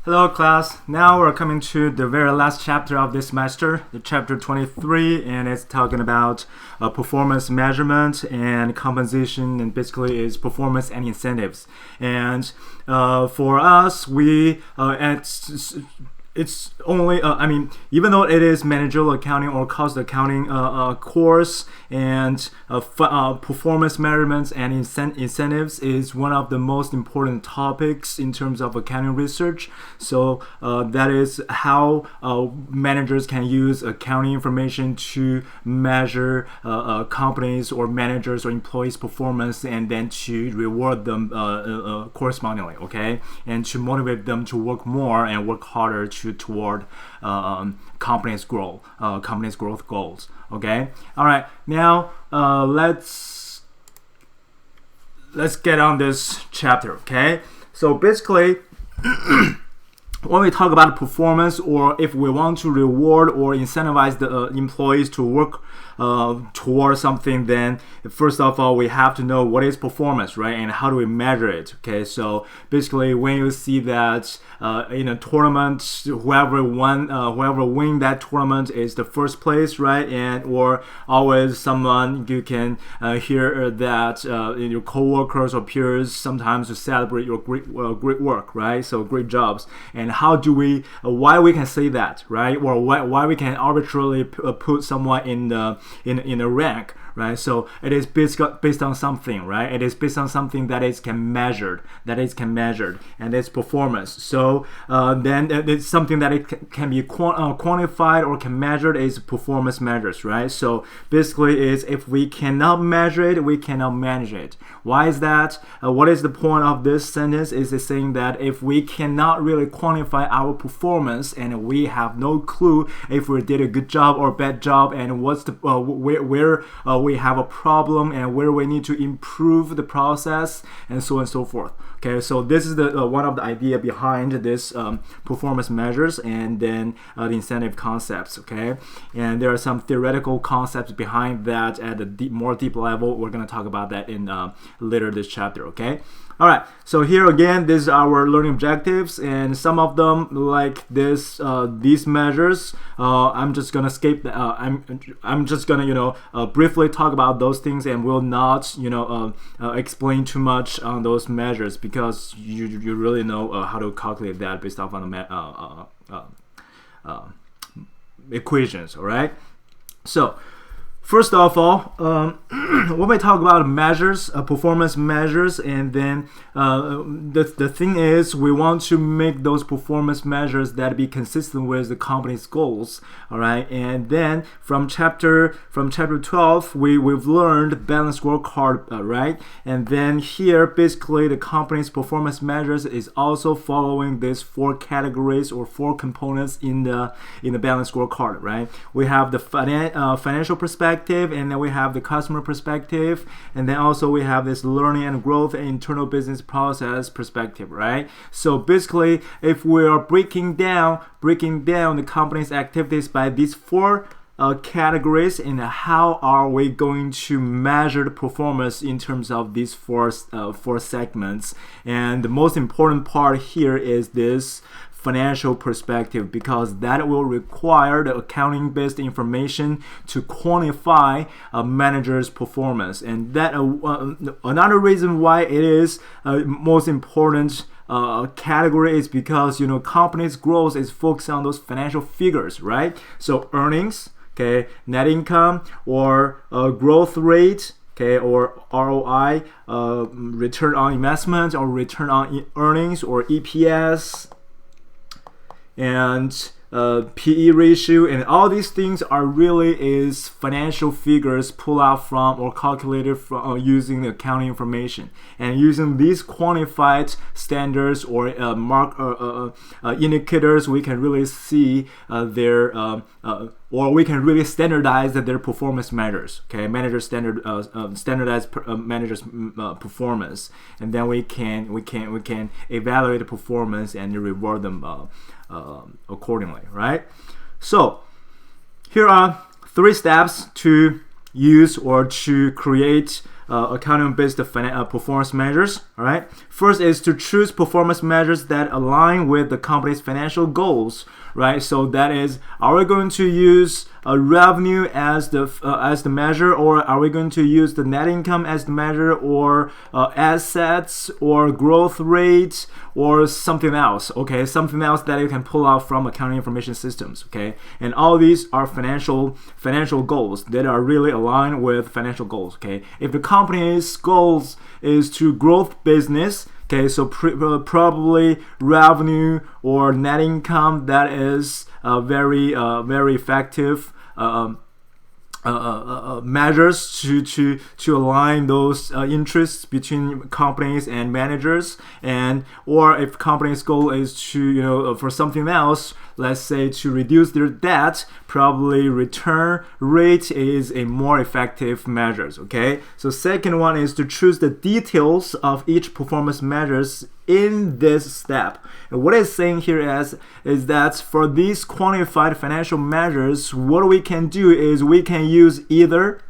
Hello class, now we're coming to the very last chapter of this semester, the chapter 23, and it's talking about performance measurement and compensation, and basically is performance and incentives. And for us, it's only, even though it is managerial accounting or cost accounting course, and performance measurements and incentives is one of the most important topics in terms of accounting research. So that is how managers can use accounting information to measure companies or managers or employees' performance, and then to reward them correspondingly, okay? And to motivate them to work more and work harder toward company's growth goals. Okay. All right. Now let's get on this chapter. Okay. So basically, when we talk about performance, or if we want to reward or incentivize the employees to work towards something, then first of all we have to know what is performance, right? And how do we measure it? Okay, so basically when you see that in a tournament, whoever win that tournament is the first place, right? And or always someone you can hear that your co-workers or peers sometimes to celebrate your great work, right? So great jobs. And how do we why we can say that, right? Or why we can arbitrarily put someone in a rank, right? So it is based on something, right? It is based on something that is measured, and its performance. So then it's something that it can be quantified or can measured is performance measures, right? So basically is if we cannot measure it, we cannot manage it. Why is that? What is the point of this sentence? Is it saying that if we cannot really quantify our performance and we have no clue if we did a good job or bad job, and what's the where we have a problem and where we need to improve the process, and so on and so forth. Okay, so this is the one of the idea behind this performance measures, and then the incentive concepts. Okay, and there are some theoretical concepts behind that at a more deep level. We're going to talk about that in later this chapter. Okay. All right, so here again, these are our learning objectives, and some of them, like these measures, I'm just gonna skip. I'm just gonna briefly talk about those things, and will not explain too much on those measures, because you really know how to calculate that based off on the equations. All right, so. First of all, when we talk about measures, performance measures, and then the thing is we want to make those performance measures that be consistent with the company's goals. All right, and then from chapter 12, we've learned balanced scorecard, right? And then here basically the company's performance measures is also following these four categories or four components in the balanced scorecard, right? We have the financial perspective, and then we have the customer perspective, and then also we have this learning and growth and internal business process perspective, right? So basically, if we are breaking down the company's activities by these four categories, and how are we going to measure the performance in terms of these four segments? And the most important part here is this financial perspective, because that will require the accounting-based information to quantify a manager's performance. And that another reason why it is most important category is because company's growth is focused on those financial figures, right? So earnings, okay, net income, or growth rate, okay, or ROI, return on investment, or return on earnings, or EPS, and PE ratio, and all these things are really is financial figures pulled out from or calculated from using the accounting information. And using these quantified standards or indicators, we can really see or we can really standardize their performance measures. Okay, standardized managers' performance, and then we can evaluate the performance and reward them accordingly, right? So here are 3 steps to use or to create accounting-based performance measures. All right. First is to choose performance measures that align with the company's financial goals. Right. So that is, are we going to use revenue as the measure, or are we going to use the net income as the measure, or assets, or growth rate, or something else? Okay, something else that you can pull out from accounting information systems. Okay, and all these are financial goals that are really aligned with financial goals. Okay, if the company's goals is to growth business, okay, so probably revenue or net income, that is very effective measures to align those interests between companies and managers. And or if company's goal is to for something else, let's say to reduce their debt, probably return rate is a more effective measures. Okay, so second one is to choose the details of each performance measures in this step. And what it's saying here is that for these quantified financial measures, what we can do is we can use either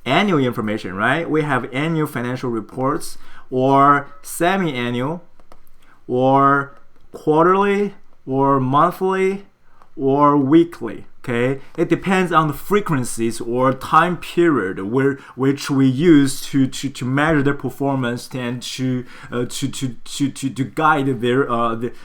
annual information, right? We have annual financial reports, or semi-annual, or quarterly, or monthly, or weekly. Okay, it depends on the frequencies or time period which we use to measure their performance and to guide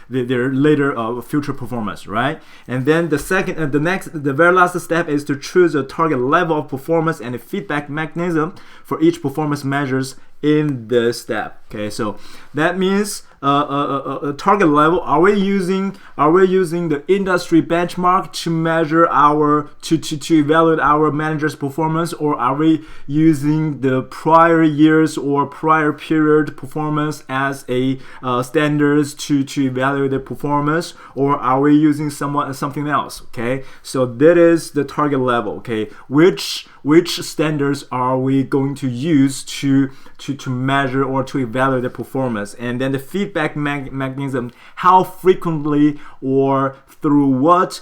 their later future performance, right? And then the very last step is to choose a target level of performance and a feedback mechanism for each performance measures in this step. Okay, so that means a target level. Are we using the industry benchmark to measure to evaluate our manager's performance, or are we using the prior years or prior period performance as a standards to evaluate the performance, or are we using something else? Okay, so that is the target level. Okay, which standards are we going to use to measure or to evaluate the performance? And then the feedback mechanism, how frequently or through what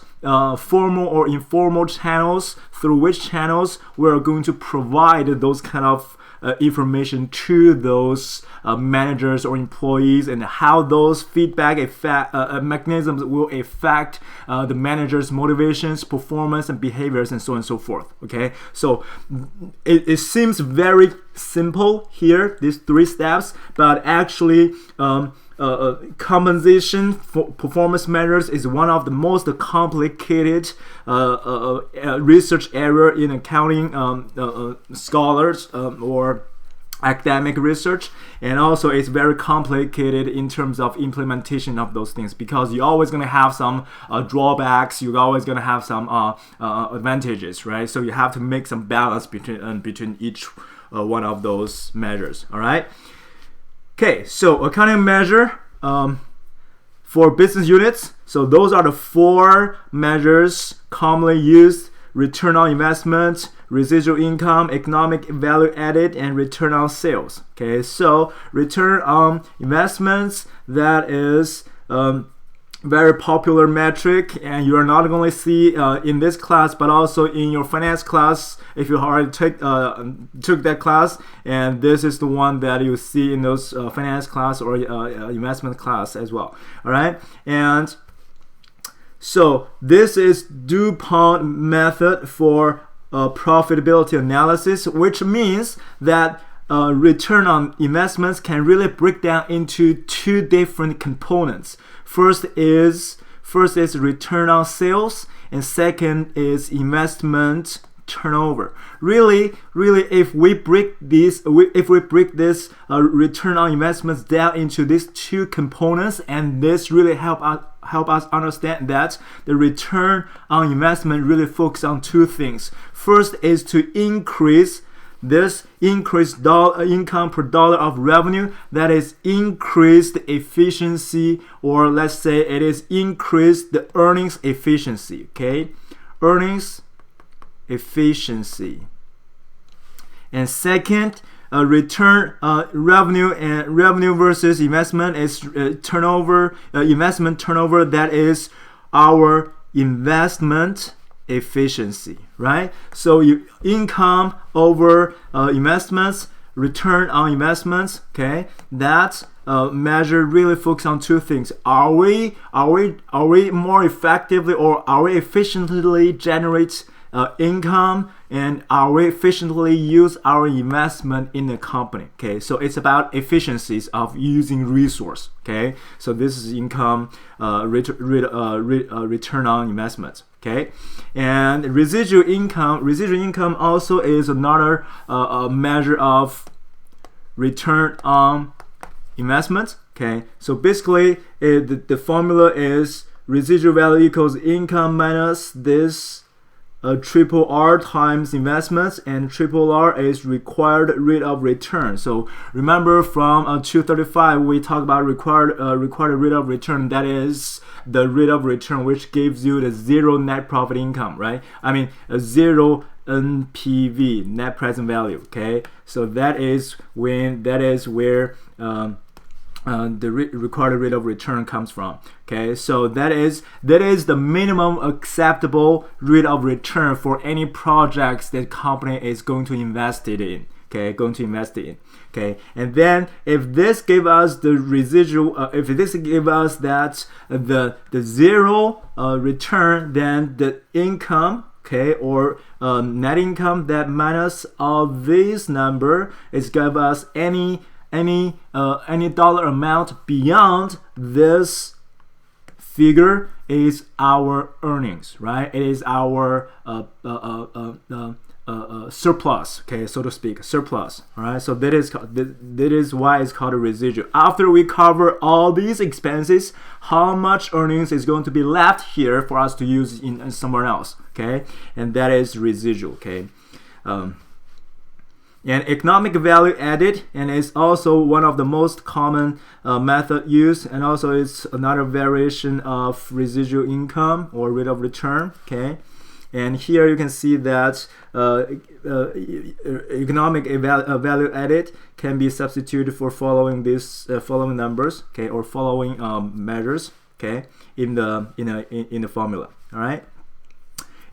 formal or informal channels, through which channels we are going to provide those kind of information to those managers or employees, and how those feedback mechanisms will affect the manager's motivations, performance, and behaviors, and so on and so forth. Okay, so it seems very simple here, these three steps, but actually compensation for performance measures is one of the most complicated research area in accounting scholars or academic research, and also it's very complicated in terms of implementation of those things, because you're always going to have some drawbacks, you're always going to have some advantages, right? So you have to make some balance between each one of those measures. All right. Okay, so accounting measure for business units. So those are the four measures commonly used: return on investment, residual income, economic value added, and return on sales. Okay, so return on investments, that is very popular metric, and you are not going to see in this class, but also in your finance class if you already took that class. And this is the one that you see in those finance class or investment class as well. All right, and so this is DuPont method for profitability analysis, which means that return on investments can really break down into two different components. First is return on sales, and second is investment turnover. Really, if we break this return on investments down into these two components, and this really help us understand that the return on investment really focuses on two things. First is to increase income per dollar of revenue, that is increased efficiency, or let's say it is increased the earnings efficiency. Okay, earnings efficiency. And second, return revenue versus investment is turnover, investment turnover, that is our investment efficiency, right? So income over investments, return on investments, okay? That measure really focus on two things. Are we more effectively, or are we efficiently generate income, and are we efficiently use our investment in the company? Okay, so it's about efficiencies of using resource. Okay, so this is income, return on investment. Okay, and residual income also is another measure of return on investment. Okay, so basically the formula is residual value equals income minus this triple R times investments, and triple R is required rate of return. So remember from 235 we talked about required rate of return. That is the rate of return which gives you the zero net profit income, right? I mean a zero NPV, net present value. Okay, so that is where the required rate of return comes from. Okay, so that is the minimum acceptable rate of return for any projects that company is going to invest it in. Okay, Okay, and then if this give us the residual, if this give us that the zero return, then the income, okay, or net income that minus of this number is give us any dollar amount beyond this figure is our earnings, right? It is our surplus, okay, so to speak, surplus. All right, so that is why it's called a residual. After we cover all these expenses, how much earnings is going to be left here for us to use in somewhere else? Okay, and that is residual. Okay. And economic value added, and it's also one of the most common method used, and also it's another variation of residual income or rate of return. Okay, and here you can see that economic value added can be substituted for following these following numbers, okay, or following measures, okay, in the formula. All right.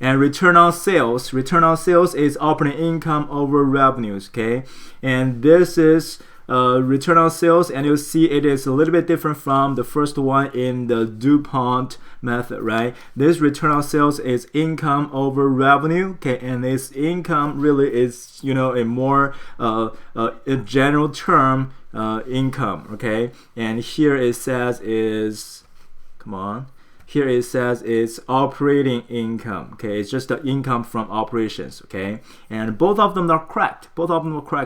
And return on sales is operating income over revenues. Okay, and this is return on sales, and you'll see it is a little bit different from the first one in the DuPont method, right? This return on sales is income over revenue. Okay, and this income really is, you know, a more a general term income. Okay, and here it says is, here it says it's operating income. Okay, it's just the income from operations. Okay, and both of them are correct.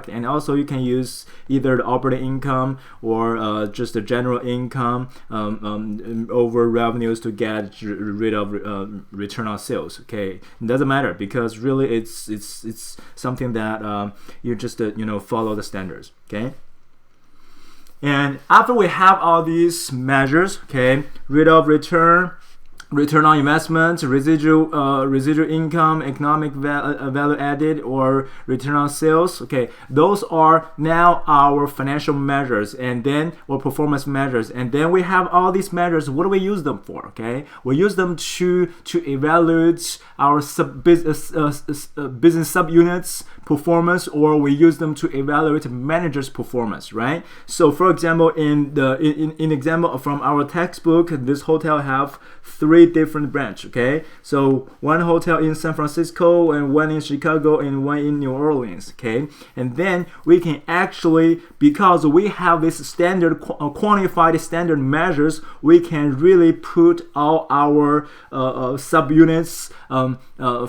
And also you can use either the operating income or just the general income over revenues to get rid of return on sales. Okay, it doesn't matter because really it's something that you just follow the standards. Okay. And after we have all these measures, okay, rate of return, return on investment, residual income, economic value added, or return on sales, okay, those are now our financial measures, and then or performance measures. And then we have all these measures. What do we use them for? Okay, we use them to evaluate our business subunits performance, or we use them to evaluate managers' performance, right? So for example, in example from our textbook, this hotel have 3 different branches. Okay, so one hotel in San Francisco, and one in Chicago, and one in New Orleans. Okay, and then we can actually, because we have this standard quantified standard measures, we can really put all our subunits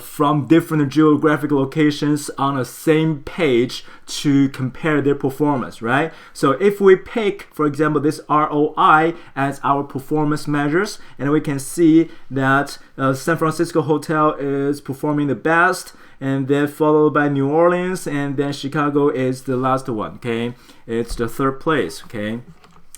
from different geographic locations on a same page to compare their performance, right? So if we pick, for example, this ROI as our performance measures, and we can see that San Francisco hotel is performing the best, and then followed by New Orleans, and then Chicago is the last one. Okay, it's the 3rd place. Okay.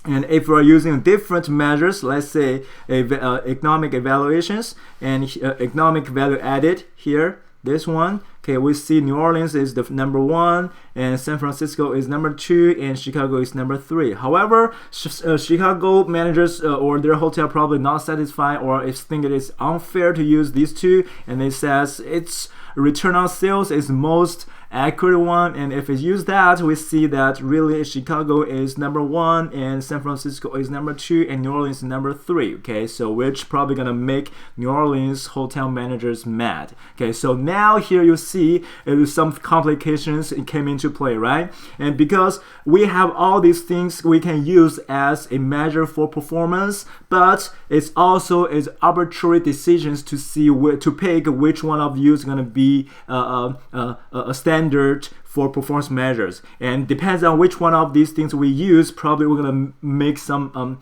And if we're using different measures, let's say economic evaluations and economic value added here, this one, Okay, we see New Orleans is the number 1, and San Francisco is number 2, and Chicago is number 3. However, Chicago managers or their hotel probably not satisfied, or if think it is unfair to use these two, and it says its return on sales is most accurate one, and if it's used that, we see that really Chicago is number 1 and San Francisco is number 2 and New Orleans is number 3. Okay, so which probably gonna make New Orleans hotel managers mad. Okay, so now here you see some complications it came into play, right? And because we have all these things we can use as a measure for performance, but it's also is arbitrary decisions to see to pick which one of you is gonna be a standard for performance measures, and depends on which one of these things we use. Probably we're gonna make some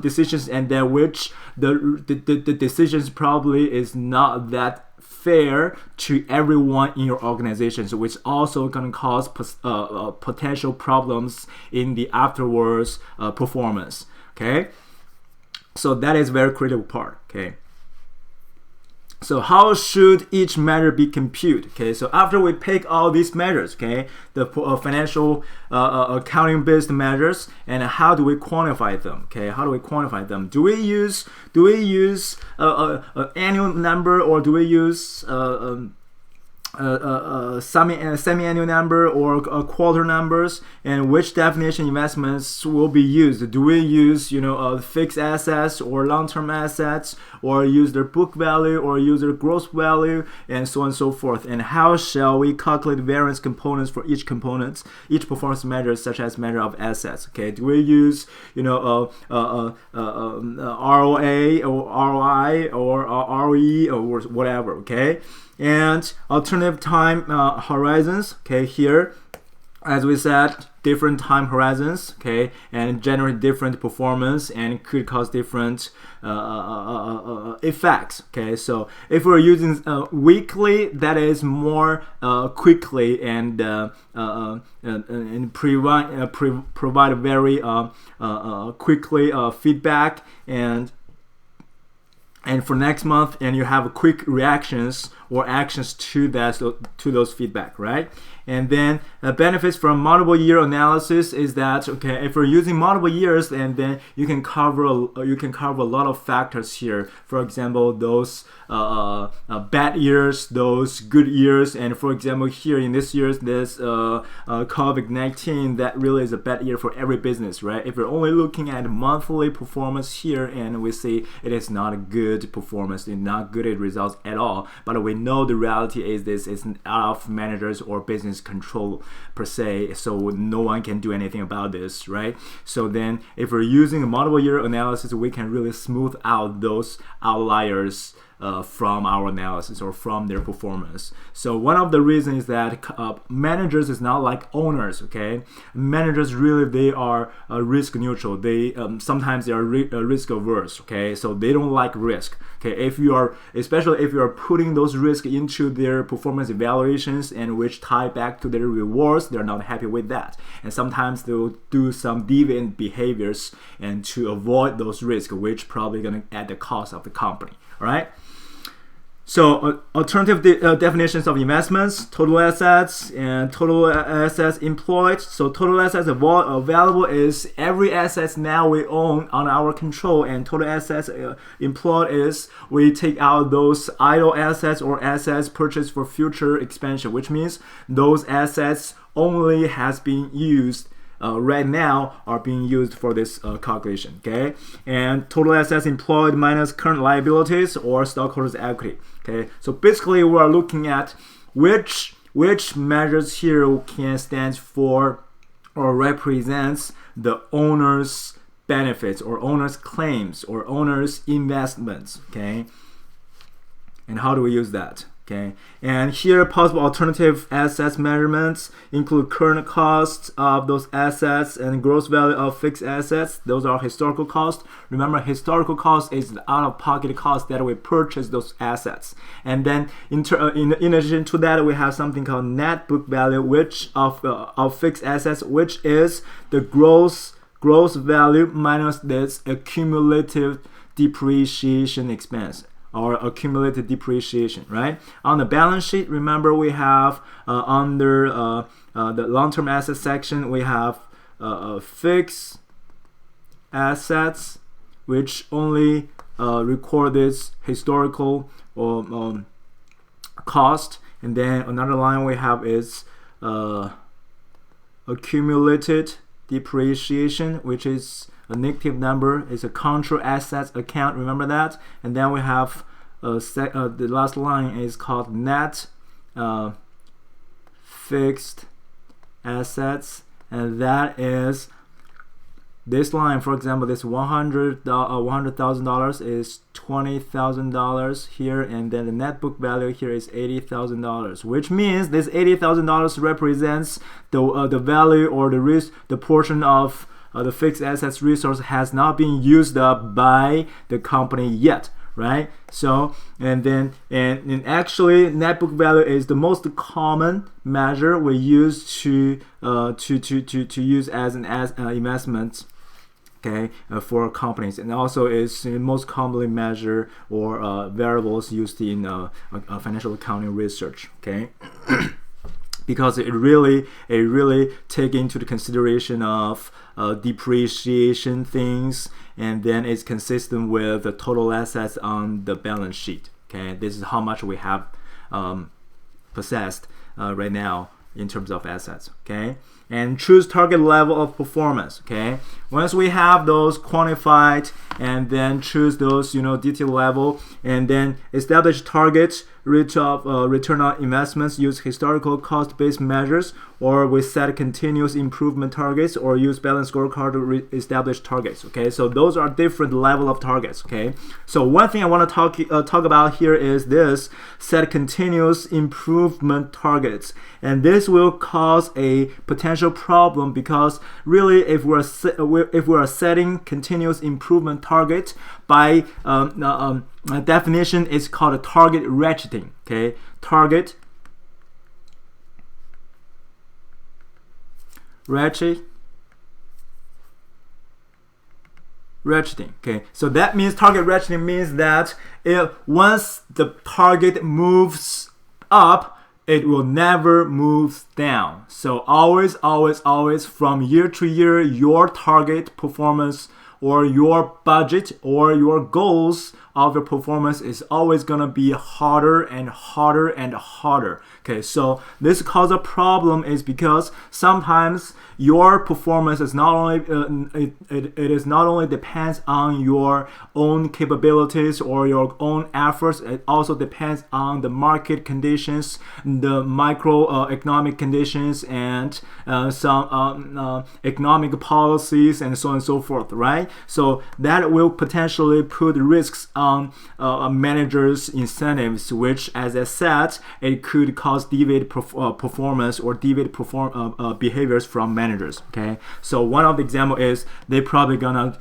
decisions, and then which the decisions probably is not that fair to everyone in your organization, so which also gonna cause potential problems in the afterwards performance. Okay, so that is very critical part. Okay. So how should each measure be computed? Okay, so after we pick all these measures, okay, the financial accounting-based measures, and how do we quantify them? Okay, how do we quantify them? Do we use an annual number, or do we use semi-annual number or quarter numbers, and which definition investments will be used? Do we use fixed assets or long-term assets, or use their book value or use their gross value, and so on and so forth? And how shall we calculate variance components for each performance measure, such as measure of assets? Okay, do we use ROA or ROI or ROE or whatever? Okay. And alternative time horizons, okay, here, as we said, different time horizons, okay, and generate different performance and could cause different effects. Okay, so if we're using weekly, that is more quickly and provide very quickly feedback, and for next month, and you have quick reactions or actions to those feedback, right? And then benefits from multiple year analysis is that, okay, if we're using multiple years, and then you can cover a lot of factors here. For example, those bad years, those good years, and for example, here in this year's COVID-19, that really is a bad year for every business, right? If we're only looking at monthly performance here, and we see it is not a good performance, it's not good results at all, but we know the reality is this is out of managers or business control per se, so no one can do anything about this, right? So then if we're using a multiple year analysis, we can really smooth out those outliers from our analysis or from their performance. So one of the reasons is that managers is not like owners. Okay, managers really, they are risk neutral. They sometimes they are risk averse. Okay, so they don't like risk. Okay, especially if you are putting those risks into their performance evaluations, and which tie back to their rewards, they're not happy with that, and sometimes they will do some deviant behaviors and to avoid those risks, which probably gonna add the cost of the company. All right. So alternative definitions of investments: total assets and total assets employed. So total assets available is every assets now we own on our control, and total assets employed is we take out those idle assets or assets purchased for future expansion, which means those assets only has been used right now are being used for this calculation. Okay, and total assets employed minus current liabilities or stockholders' equity. Okay, so basically we are looking at which measures here can stand for or represents the owner's benefits or owner's claims or owner's investments. Okay, and how do we use that? Okay, and here possible alternative assets measurements include current costs of those assets and gross value of fixed assets. Those are historical costs. Remember, historical cost is the out-of-pocket cost that we purchase those assets. And then in addition to that, we have something called net book value, which of fixed assets, which is the gross value minus this accumulative depreciation expense. our accumulated depreciation, right? On the balance sheet, remember we have under the long-term asset section, we have fixed assets, which only record this historical or cost, and then another line we have is accumulated depreciation, which is a negative number. It's a contra assets account, remember that. And then we have the last line is called net fixed assets, and that is this line. For example, this $100,000 is $20,000 here, and then the net book value here is $80,000, which means this $80,000 represents the value or the risk, the portion of the fixed assets resource has not been used up by the company yet, right? So and actually net book value is the most common measure we use to use as an investment, okay, for companies, and also is most commonly measure or variables used in financial accounting research, okay. Because it really take into the consideration of depreciation things, and then it's consistent with the total assets on the balance sheet, okay. This is how much we have possessed right now in terms of assets, okay. And choose target level of performance, okay. Once we have those quantified, and then choose those detail level, and then establish targets return on investments, use historical cost-based measures, or we set continuous improvement targets, or use balanced scorecard to establish targets, okay. So those are different level of targets, okay. So one thing I want to talk about here is this: set continuous improvement targets, and this will cause a potential problem, because really if we are setting continuous improvement target, by definition it's called a target ratcheting, okay. Target ratcheting, okay. So that means target ratcheting means that once the target moves up, it will never move down. So always from year to year, your target performance or your budget or your goals of your performance is always gonna be harder and harder and harder. Okay, so this cause a problem is because sometimes your performance is not only it is not only depends on your own capabilities or your own efforts. It also depends on the market conditions, the microeconomic conditions, and some economic policies, and so on and so forth, right? So that will potentially put risks on a manager's incentives, which, as I said, it could cause deviated performance or deviated behaviors from managers. Okay, so one of the example is they're probably gonna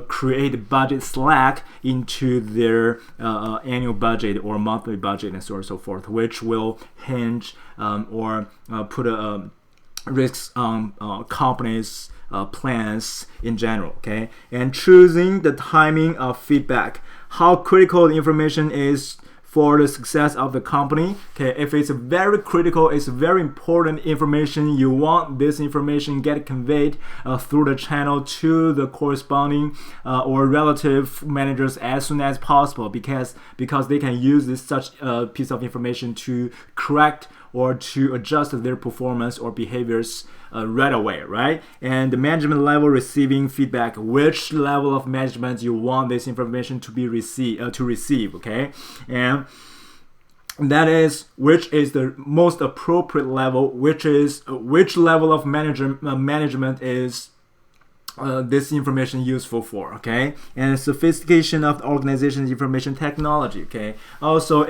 create budget slack into their annual budget or monthly budget, and so on and so forth, which will hinge or put risks on companies' plans in general, okay. And choosing the timing of feedback, how critical the information is for the success of the company, okay. If it's very critical, it's very important information, you want this information get conveyed through the channel to the corresponding or relative managers as soon as possible, because they can use this such piece of information to correct or to adjust their performance or behaviors right away, right? And the management level receiving feedback, which level of management you want this information to be receive, okay? And that is which is the most appropriate level, which level of management is this information useful for, okay? And sophistication of the organization's information technology, okay? Also,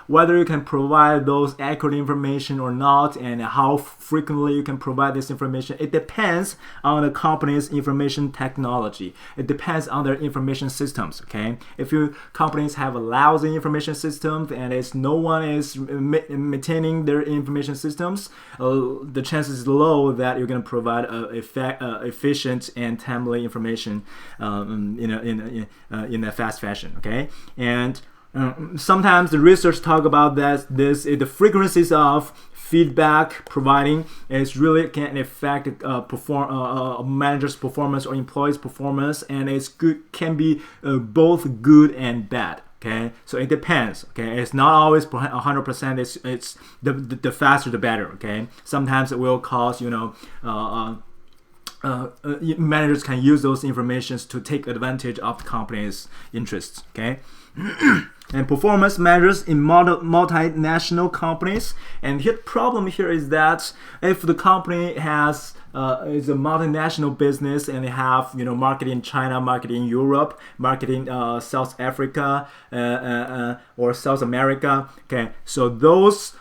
whether you can provide those accurate information or not, and how frequently you can provide this information, it depends on the company's information technology. It depends on their information systems, okay? If your companies have a lousy information system and no one is maintaining their information systems, the chances is low that you're going to provide efficient and timely information in a fast fashion, okay? And Sometimes the research talk about that the frequencies of feedback providing is really can affect manager's performance or employee's performance, and can be both good and bad. Okay, so it depends. Okay, it's not always 100%. It's the faster the better. Okay, sometimes it will cause managers can use those informations to take advantage of the company's interests. Okay. And performance measures in multinational companies. And the problem here is that if the company is a multinational business and they have marketing in China, marketing in Europe, marketing South Africa or South America. Okay, so those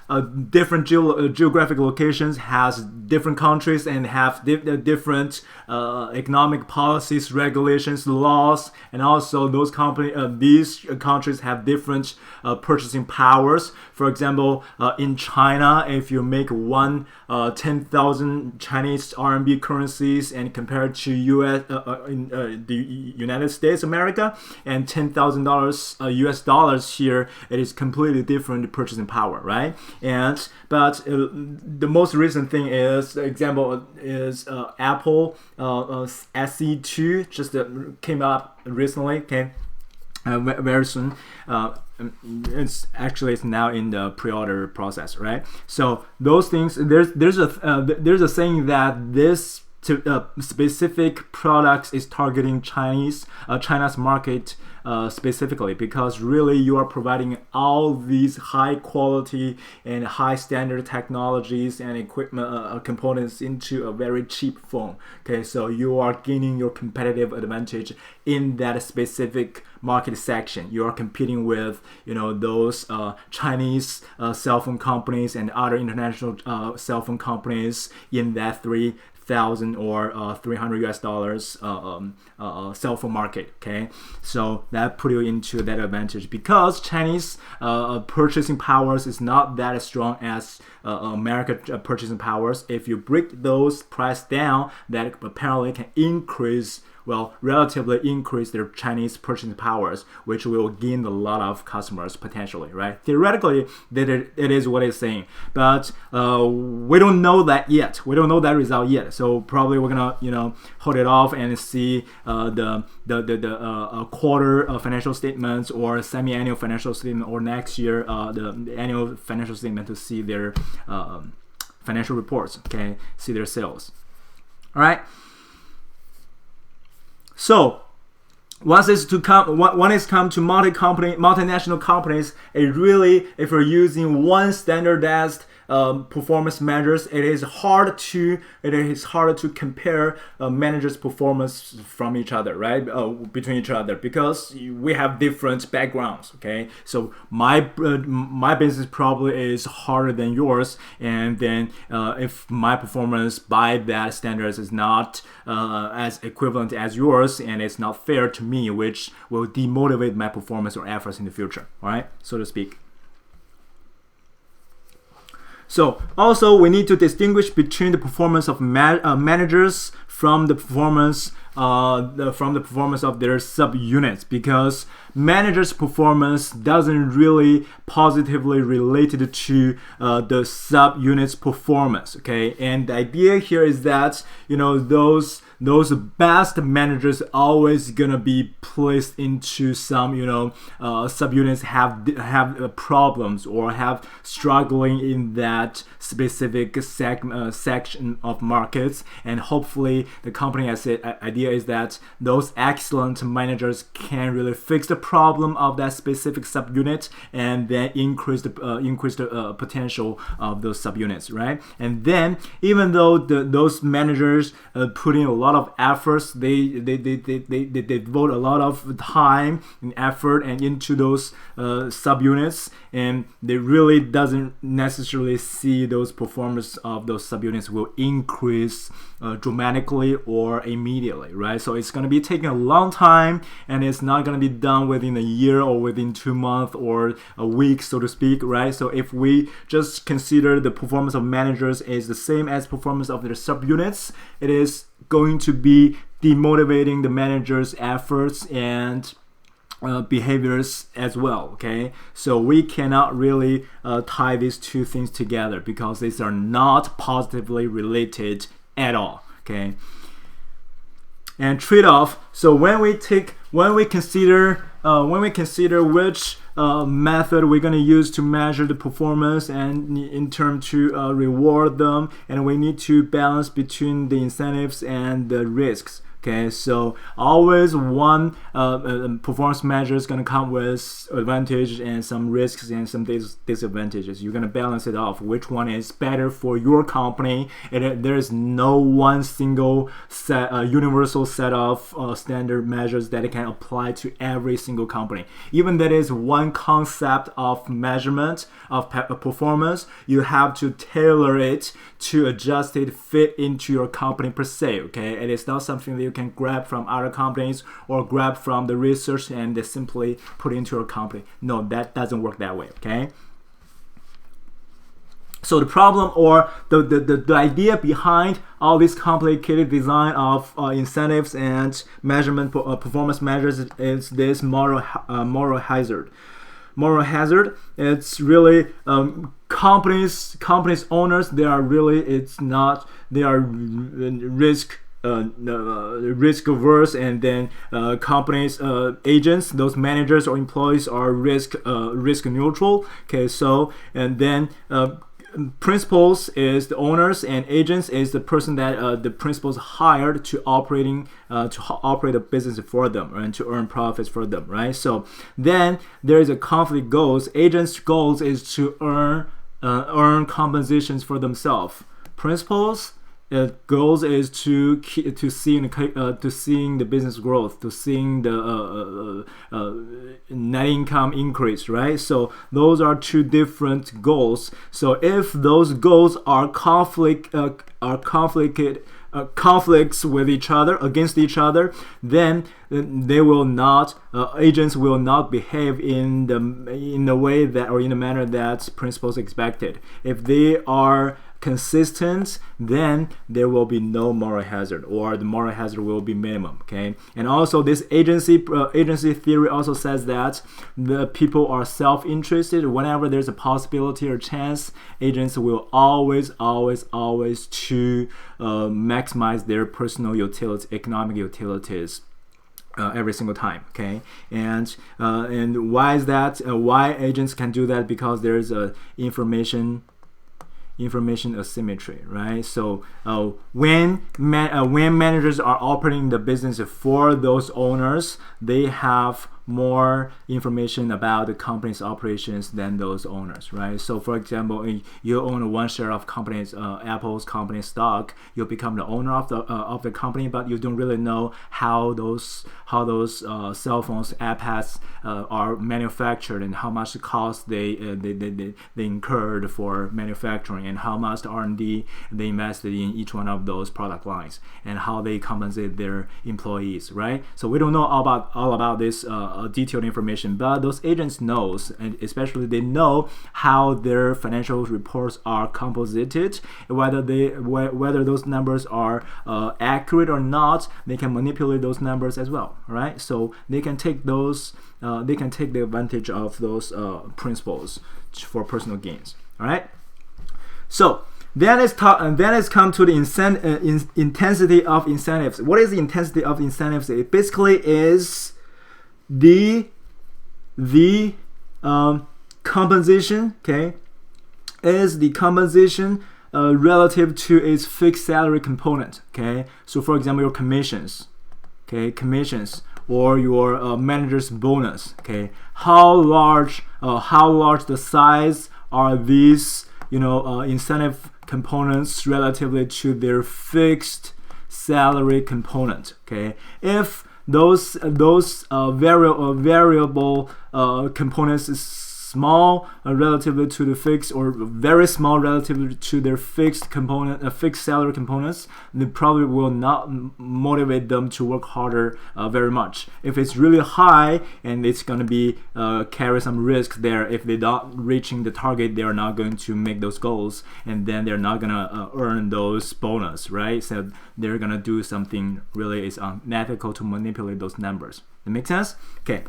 different geographic locations has different countries and have different economic policies, regulations, laws, and also these countries have different purchasing powers. For example, in China, if you make 10,000 Chinese RMB currencies and compared to the United States America and $10,000 US dollars here, it is completely different purchasing power, right? But the most recent thing is Apple SE2 just came up recently. Okay. Very soon. It's now in the pre-order process, right? So those things, there's a saying that this specific products is targeting China's market specifically, because really you are providing all these high quality and high standard technologies and equipment components into a very cheap phone. Okay, so you are gaining your competitive advantage in that specific market section. You are competing with those Chinese cell phone companies and other international cell phone companies in that 3,000 or $300 US cell phone market. Okay, so that put you into that advantage because Chinese purchasing powers is not that strong as American purchasing powers. If you break those price down, that apparently can relatively increase their Chinese purchasing powers, which will gain a lot of customers potentially, right? Theoretically, it is what it's saying, but we don't know that yet. We don't know that result yet. So probably we're gonna hold it off and see the quarter financial statements or semi-annual financial statement, or next year the annual financial statement to see their financial reports. Okay, see their sales. All right. So once it's come to multinational companies, it really, if you're using one standardized performance measures, it is hard to compare managers' performance from each other, right? Between each other, because we have different backgrounds. Okay, so my business probably is harder than yours, and then if my performance by that standards is not as equivalent as yours, and it's not fair to me, which will demotivate my performance or efforts in the future. All right, so to speak. So also we need to distinguish between the performance of managers from the performance of their subunits, because managers' performance doesn't really positively related to the subunits' performance. Okay, and the idea here is that those best managers always gonna be placed into some subunits have problems or have struggling in that specific section of markets, and hopefully the company has said idea is that those excellent managers can really fix the problem of that specific subunit and then increase the potential of those subunits, right? And then even though those managers put in a lot of efforts, they devote a lot of time and effort and into those subunits, and they really doesn't necessarily see those performance of those subunits will increase dramatically or immediately, right? So it's going to be taking a long time, and it's not going to be done within a year or within 2 months or a week, so to speak, right? So if we just consider the performance of managers is the same as performance of their subunits, it is going to be demotivating the manager's efforts, and behaviors as well. Okay, so we cannot really tie these two things together because these are not positively related at all. Okay, and trade-off. So when we consider which method we're going to use to measure the performance and in term to reward them, and we need to balance between the incentives and the risks. Okay, so always one performance measure is going to come with advantage and some risks and some disadvantages. You're going to balance it off. Which one is better for your company? And there is no one single universal set of standard measures that it can apply to every single company. Even that is one concept of measurement of performance, you have to tailor it to adjust it, fit into your company per se. Okay, it is not something that you can grab from other companies or grab from the research and simply put into your company. No, that doesn't work that way. Okay, so the problem or the idea behind all this complicated design of incentives and measurement performance measures is this moral hazard. Moral hazard, it's really companies owners, they are risk averse, and then companies agents, those managers or employees are risk neutral. Okay, so and then principals is the owners, and agents is the person that the principals hired to operate a business for them and to earn profits for them, right? So then there is a conflict goals. Agents' goals is to earn compensations for themselves. Principals' goals is to seeing the business growth, to seeing the net income increase, right? So those are two different goals. So if those goals are conflicts with each other, against each other, then they will not agents will not behave in the way that, or in the manner that principals expected. If they are consistent, then there will be no moral hazard, or the moral hazard will be minimum. Okay, and also this agency theory also says that the people are self-interested. Whenever there's a possibility or chance, agents will always to maximize their personal utilities, economic utilities. Every single time. Okay, and why is that? Why agents can do that? Because there's a information asymmetry, right? So when managers are operating the business for those owners, they have more information about the company's operations than those owners, right? So for example, you own one share of company's Apple's company stock, you become the owner of the company, but you don't really know how those cell phones, iPads are manufactured, and how much cost they incurred for manufacturing, and how much R&D they invested in each one of those product lines, and how they compensate their employees, right? So we don't know all about this detailed information, but those agents knows, and especially they know how their financial reports are composited, whether those numbers are accurate or not. They can manipulate those numbers as well, right? So they can take the advantage of those principles for personal gains. All right. So then it's come to the intensity of incentives. What is the intensity of incentives? It basically is the compensation, okay, is the compensation relative to its fixed salary component. Okay, so for example, your commissions, or your manager's bonus. Okay, how large the size are these incentive components relatively to their fixed salary component. Okay, if those variable components is small relatively to the fixed, or very small relatively to their fixed component, fixed salary components, they probably will not motivate them to work harder very much. If it's really high, and it's going to be carry some risk there, if they're not reaching the target, they are not going to make those goals, and then they're not going to earn those bonus, right? So they're going to do something really is unethical to manipulate those numbers. That make sense? Okay.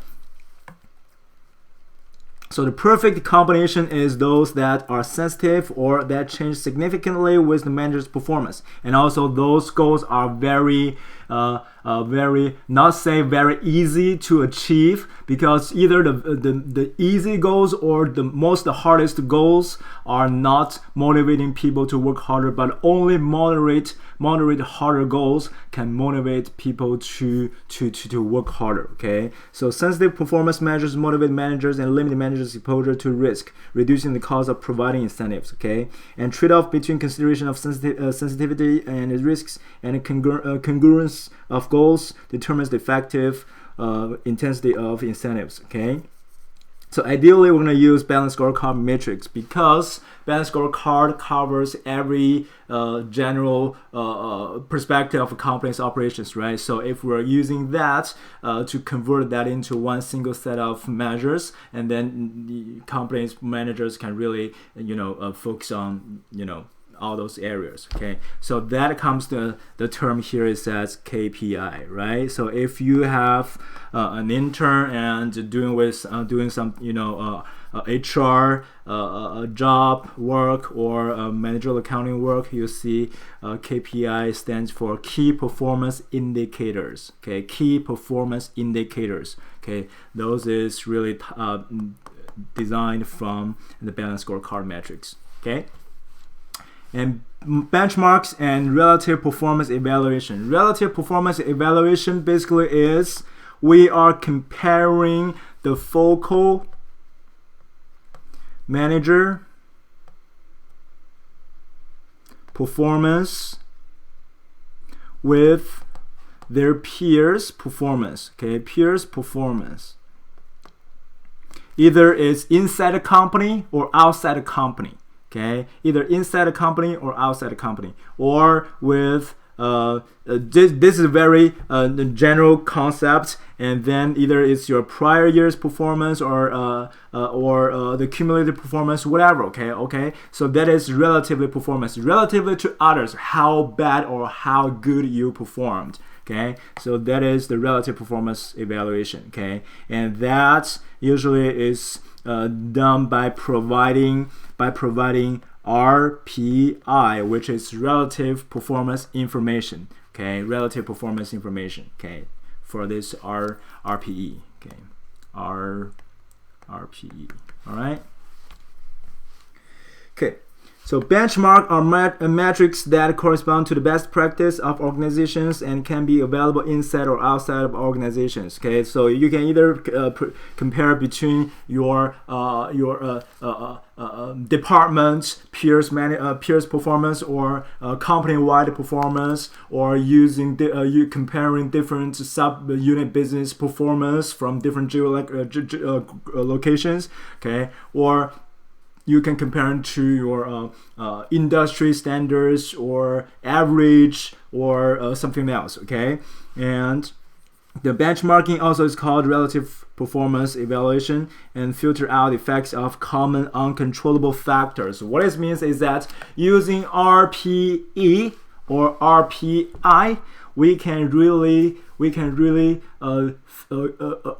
So the perfect combination is those that are sensitive or that change significantly with the manager's performance, and also those goals are very very easy to achieve, because either the easy goals or the hardest goals are not motivating people to work harder, but only moderate harder goals can motivate people to work harder. Okay, so sensitive performance measures motivate managers and limit managers' exposure to risk, reducing the cost of providing incentives. Okay, and trade-off between consideration of sensitivity and risks and congruence of goals determines the effective intensity of incentives. Okay, so ideally we're going to use balanced scorecard matrix, because balanced scorecard covers every general perspective of a company's operations, right? So if we're using that to convert that into one single set of measures, and then the company's managers can really focus on all those areas. Okay, so that comes to the term here is as KPI, right? So if you have an intern and doing some HR job work or managerial accounting work, you see KPI stands for key performance indicators. Okay, key performance indicators. Okay, those is really designed from the balanced scorecard metrics. Okay. And benchmarks and relative performance evaluation. Relative performance evaluation basically is we are comparing the focal manager performance with their peers' performance. Okay, peers' performance. Either it's inside a company or outside a company. Okay, either inside a company or outside a company, or with this is a very general concept, and then either it's your prior year's performance or the cumulative performance, whatever. Okay, so that is relatively performance, relatively to others, how bad or how good you performed. Okay, so that is the relative performance evaluation. Okay, and that usually is done by providing RPI, which is relative performance information. Okay, relative performance information. Okay, for this RPE. Okay, RPE. All right. Okay. So benchmark are metrics that correspond to the best practice of organizations and can be available inside or outside of organizations. Okay, so you can either compare between your department peers performance or company-wide performance, or using you comparing different sub-unit business performance from different locations. Okay, or you can compare it to your industry standards or average or something else. Okay, and the benchmarking also is called relative performance evaluation and filter out effects of common uncontrollable factors. What it means is that using RPE or RPI, we can really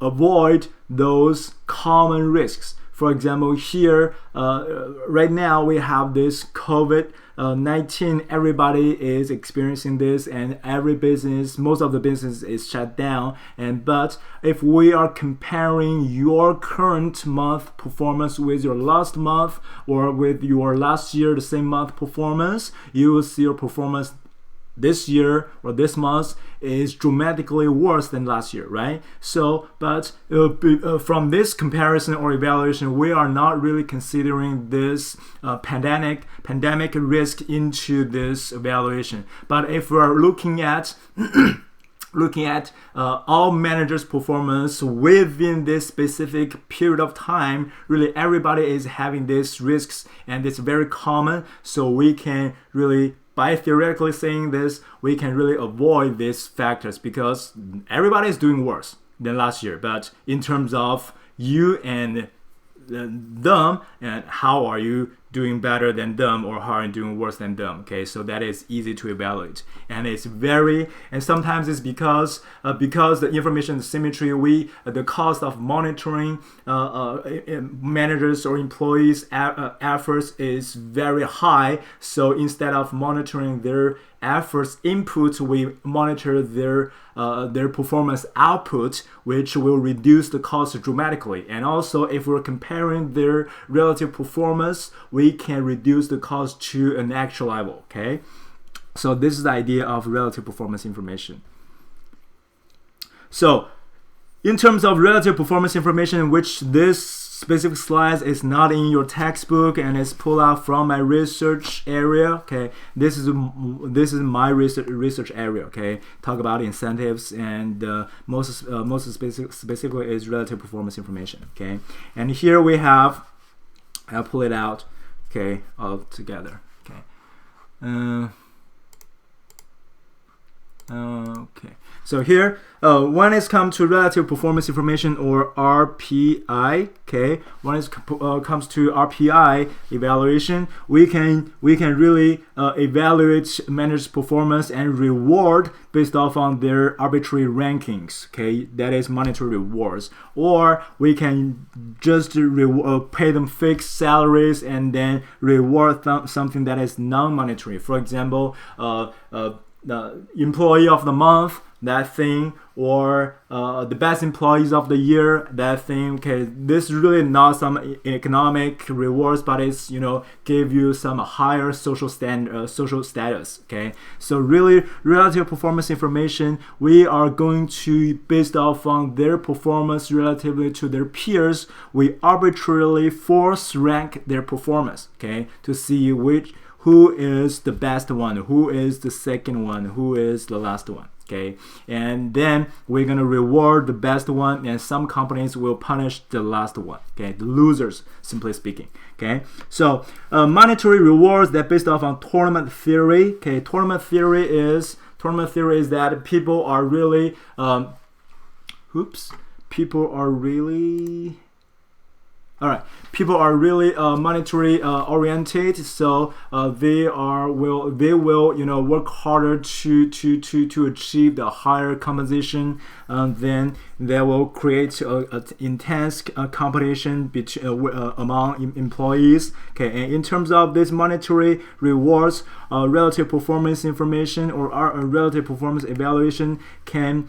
avoid those common risks. For example, here, right now we have this COVID-19. Everybody is experiencing this, and most of the business is shut down. But if we are comparing your current month performance with your last month or with your last year, the same month performance, you will see your performance this year or this month is dramatically worse than last year, right? So, but from this comparison or evaluation, we are not really considering this pandemic risk into this evaluation. But if we're looking at all managers' performance within this specific period of time, really everybody is having these risks, and it's very common. So we can really, by theoretically saying this, we can really avoid these factors because everybody is doing worse than last year. But in terms of you and them, and how are you doing better than them or how are you doing worse than them. Okay, so that is easy to evaluate, and it's very, and sometimes it's because the information symmetry, the cost of monitoring managers or employees efforts is very high. So instead of monitoring their efforts input, we monitor their performance output, which will reduce the cost dramatically. And also, if we're comparing their relative performance, we can reduce the cost to an actual level. Okay, so this is the idea of relative performance information. So in terms of relative performance information, which this specific slide is not in your textbook and is pulled out from my research area. Okay, this is my research area. Okay, talk about incentives, and most specifically is relative performance information. Okay, and here we have, I'll pull it out. Okay, all together. Okay. Okay, so here when it's come to relative performance information, or RPI, okay, when it comes to RPI evaluation, we can really evaluate managers' performance and reward based off on their arbitrary rankings. Okay, that is monetary rewards, or we can just pay them fixed salaries and then reward something that is non-monetary. For example, the employee of the month, that thing, or the best employees of the year, that thing. Okay, this is really not some economic rewards, but it's, give you some higher social status. Okay, so really relative performance information, we are going to, based off on their performance relatively to their peers, we arbitrarily force rank their performance. Okay, to see who is the best one, who is the second one, who is the last one. Okay, and then we're gonna reward the best one, and some companies will punish the last one. Okay, the losers, simply speaking. Okay, so monetary rewards that based off on tournament theory. Okay, tournament theory is that people are really people are really monetary oriented, so they will work harder to achieve the higher compensation. Then they will create intense competition among employees. Okay, and in terms of this monetary rewards, relative performance information or relative performance evaluation can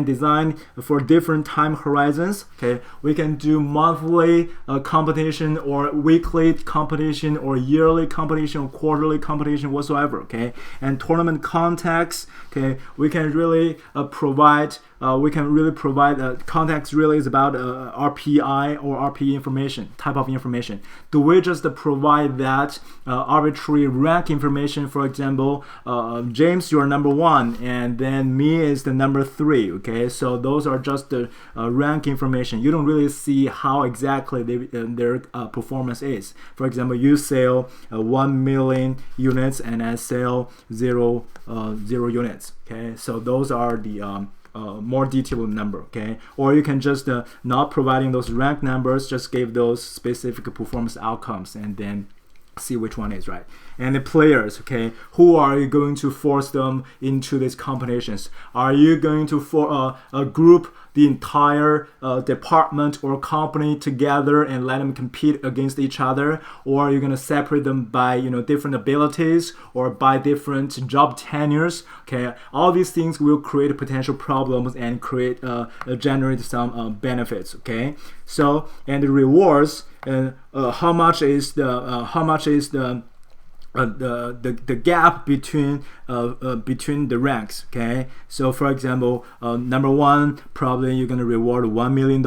design for different time horizons. Okay, we can do monthly competition, or weekly competition, or yearly competition, or quarterly competition, whatsoever. Okay, and tournament context. Okay, we can really provide context. Really is about RPI or RPE information, type of information. Do we just provide that arbitrary rank information? For example, James, you are number 1, and then me is the number 3. Okay, so those are just the rank information. You don't really see how exactly their performance is. For example, you sell 1 million units, and I sell zero units. Okay, so those are the more detailed number. Okay, or you can just not providing those rank numbers, just give those specific performance outcomes, and then see which one is right. And the players, okay, who are you going to force them into these competitions? Are you going to group the entire department or company together and let them compete against each other, or are you going to separate them by different abilities or by different job tenures? Okay, all these things will create potential problems and generate some benefits. Okay, so, and the rewards, and how much is the gap between the ranks. Okay, so for example, number 1 probably you're gonna reward $1 million,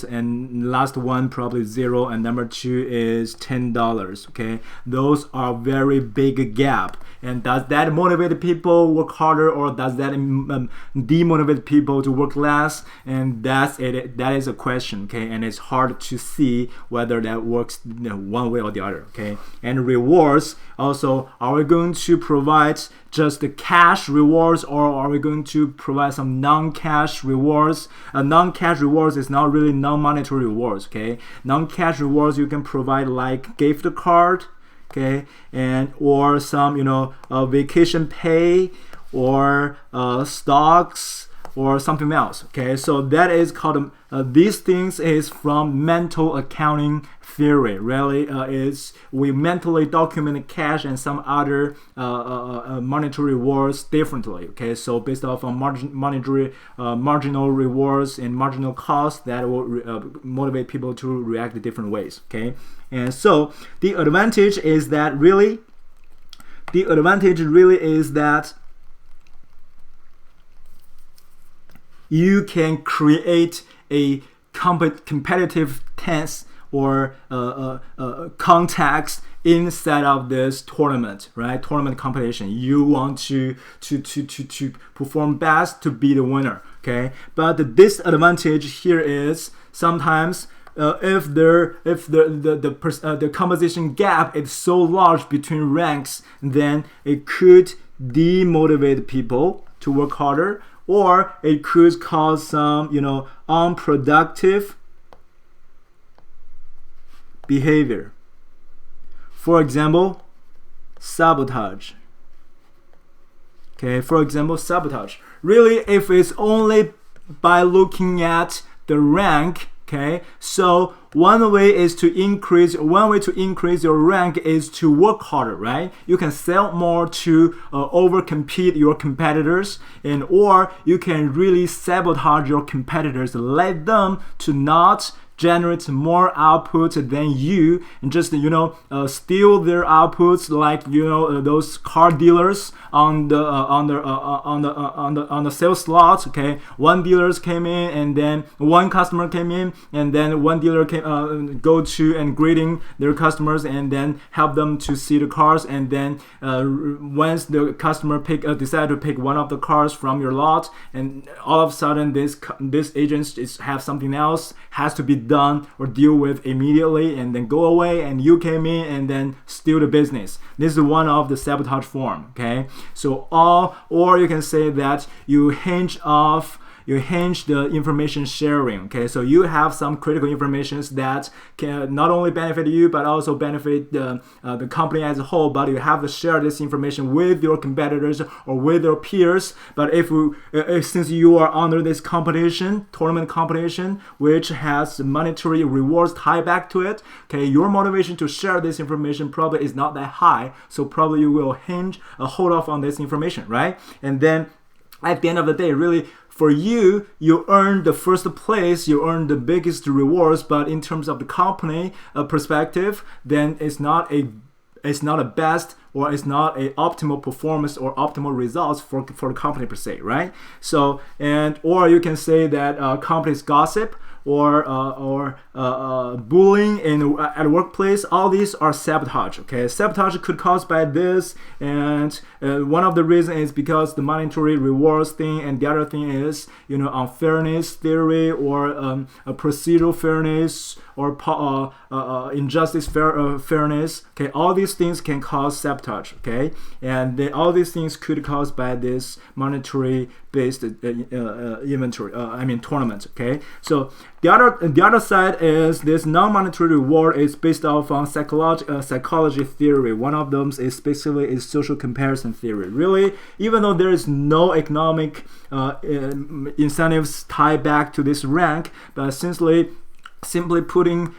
and last one probably 0, and number 2 is $10. Okay, those are very big gap. And does that motivate people work harder, or does that demotivate people to work less? And that's it. That is a question. Okay, and it's hard to see whether that works one way or the other. Okay, and rewards also also, are we going to provide just the cash rewards, or are we going to provide some non-cash rewards? Non-cash rewards is not really non-monetary rewards, okay? Non-cash rewards you can provide like gift card, okay, and or some vacation pay, or stocks, or something else, okay? So that is called these things is from mental accounting theory. Really, is we mentally document cash and some other monetary rewards differently, okay? So based off on marginal rewards and marginal costs, that will motivate people to react in different ways, okay? And so the advantage is that you can create a competitive tense or context inside of this tournament, right? Tournament competition. You want to perform best to be the winner, okay? But the disadvantage here is sometimes if the composition gap is so large between ranks, then it could demotivate people to work harder, or it could cause some, unproductive behavior. For example, sabotage. Okay, for example, sabotage. Really, if it's only by looking at the rank, okay, so one way to increase your rank is to work harder, right? You can sell more to overcompete your competitors, and or you can really sabotage your competitors, let them to not generate more output than you, and just steal their outputs, like those car dealers on the sales slots. Okay, one dealers came in, and then one customer came in, and then one dealer came go to and greeting their customers, and then help them to see the cars, and then once the customer decide to pick one of the cars from your lot, and all of a sudden this agent have something else has to be done or deal with immediately, and then go away, and you came in and then steal the business. This is one of the sabotage form, okay? So or you can say that you hinge the information sharing, okay? So you have some critical information that can not only benefit you but also benefit the company as a whole, but you have to share this information with your competitors or with your peers. But since you are under this tournament competition, which has monetary rewards tied back to it, okay, your motivation to share this information probably is not that high, so probably you will hold off on this information, right? And then at the end of the day, really, for you earn the first place, you earn the biggest rewards, but in terms of the company perspective, then it's not a best, or it's not a optimal performance or optimal results for the company per se, right? So or you can say that companies gossip or bullying at workplace. All these are sabotage. Okay, sabotage could cause by this, and one of the reasons is because the monetary rewards thing, and the other thing is unfairness theory, or a procedural fairness, or injustice fairness. Okay, all these things can cause sabotage. Okay, and all these things could cause by this monetary based tournament. Okay, so the other side is this non-monetary reward is based off on psychology theory. One of them is basically social comparison theory. Really, even though there is no economic incentives tied back to this rank, but simply putting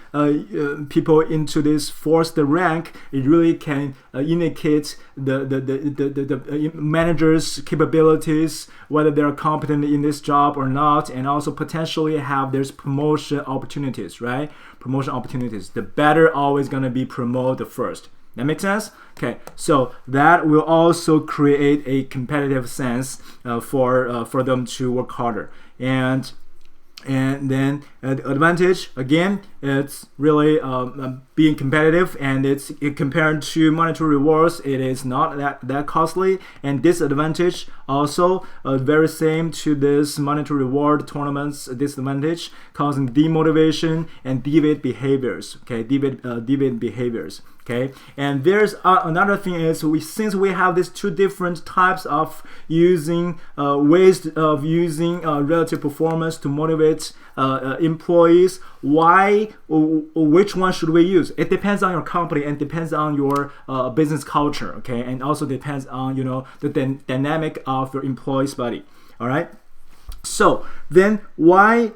people into this forced rank, it really can indicate the manager's capabilities, whether they're competent in this job or not, and also potentially have there's promotion opportunities, right? Promotion opportunities. The better always gonna be promoted first. That makes sense? Okay, so that will also create a competitive sense for them to work harder. And then the advantage, again, it's really being competitive, and compared to monetary rewards, it is not that costly. And disadvantage Also, very same to this monetary reward tournaments disadvantage, causing demotivation and deviant behaviors. Okay, deviant behaviors. Okay, and there's another thing is since we have these two different types of using ways of using relative performance to motivate employees, which one should we use? It depends on your company and depends on your business culture. Okay, and also depends on the dynamic of your employee's body. All right. So then why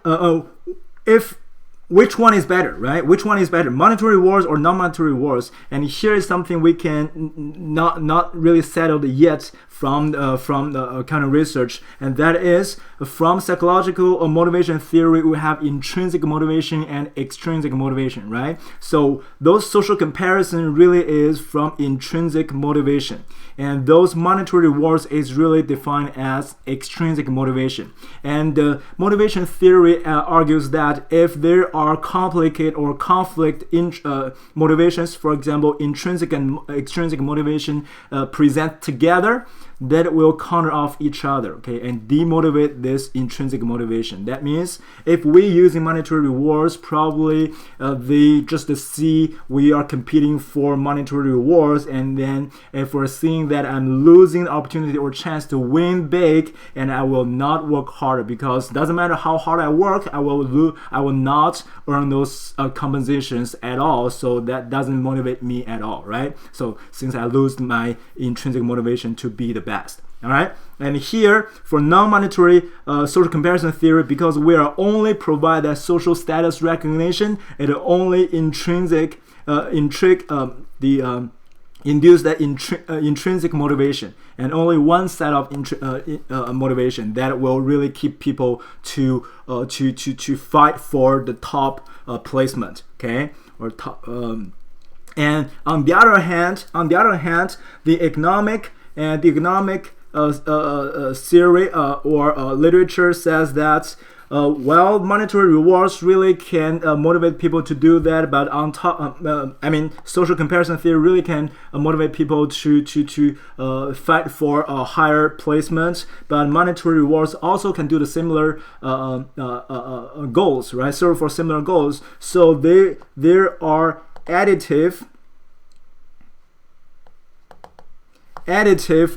which one is better, right? Which one is better, monetary rewards or non-monetary rewards? And here is something we can not really settled yet from the kind of research, and that is from psychological motivation theory. We have intrinsic motivation and extrinsic motivation, right? So those social comparison really is from intrinsic motivation, and those monetary rewards is really defined as extrinsic motivation. And motivation theory argues that if there are complicated or conflict motivations, for example, intrinsic and extrinsic motivation present together, that will counter off each other, okay, and demotivate this intrinsic motivation. That means if we using monetary rewards, probably just to see we are competing for monetary rewards, and then if we're seeing that I'm losing the opportunity or chance to win big, and I will not work harder, because it doesn't matter how hard I work, I will not earn those compensations at all. So that doesn't motivate me at all, right? So since I lose my intrinsic motivation to be the best. All right, and here for non-monetary social comparison theory, because we are only provide that social status recognition, it only induce that intrinsic motivation, and only one set of motivation that will really keep people to fight for the top placement, okay, or top. And on the other hand, the economic theory or literature says that monetary rewards really can motivate people to do that, but on top, social comparison theory really can motivate people to fight for a higher placement. But monetary rewards also can do the similar goals, right? Serve for similar goals. So there are additive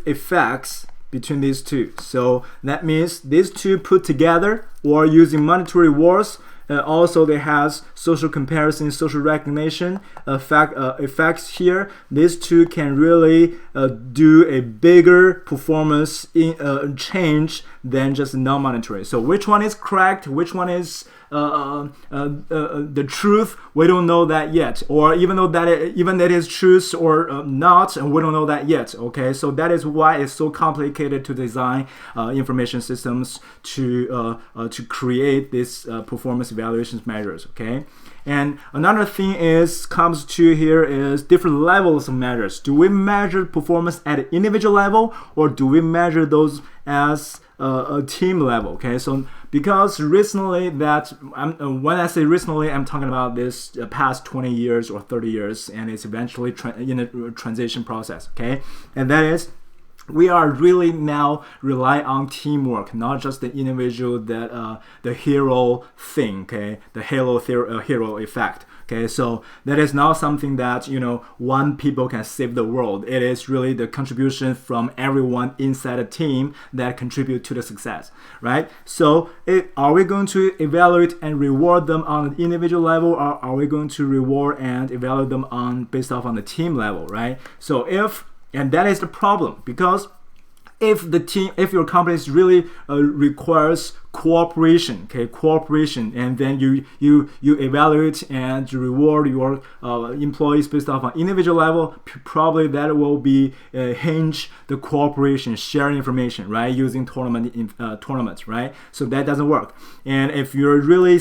effects between these two. So that means these two put together or using monetary rewards, also they has social comparison, social recognition effects here. These two can really do a bigger performance change than just non-monetary. So which one is correct? Which one is the truth? We don't know that yet, or even that is truth or not, and we don't know that yet. Okay, so that is why it's so complicated to design information systems to create this performance evaluation measures. Okay, and another thing comes to here is different levels of measures. Do we measure performance at an individual level, or do we measure those as a team level? Okay, so because recently when I say recently, I'm talking about this past 20 years or 30 years, and it's eventually in a transition process. Okay, and that is, we are really now rely on teamwork, not just the individual, that the hero thing, okay, the hero effect. Okay, so that is not something that one people can save the world. It is really the contribution from everyone inside a team that contribute to the success, right? So are we going to evaluate and reward them on an individual level, or are we going to reward and evaluate them based off on the team level, right? So and that is the problem, because if your company really requires cooperation, and then you evaluate and you reward your employees based off on individual level, probably that will be hinge the cooperation, sharing information, right, using tournaments, right? So that doesn't work. And if you really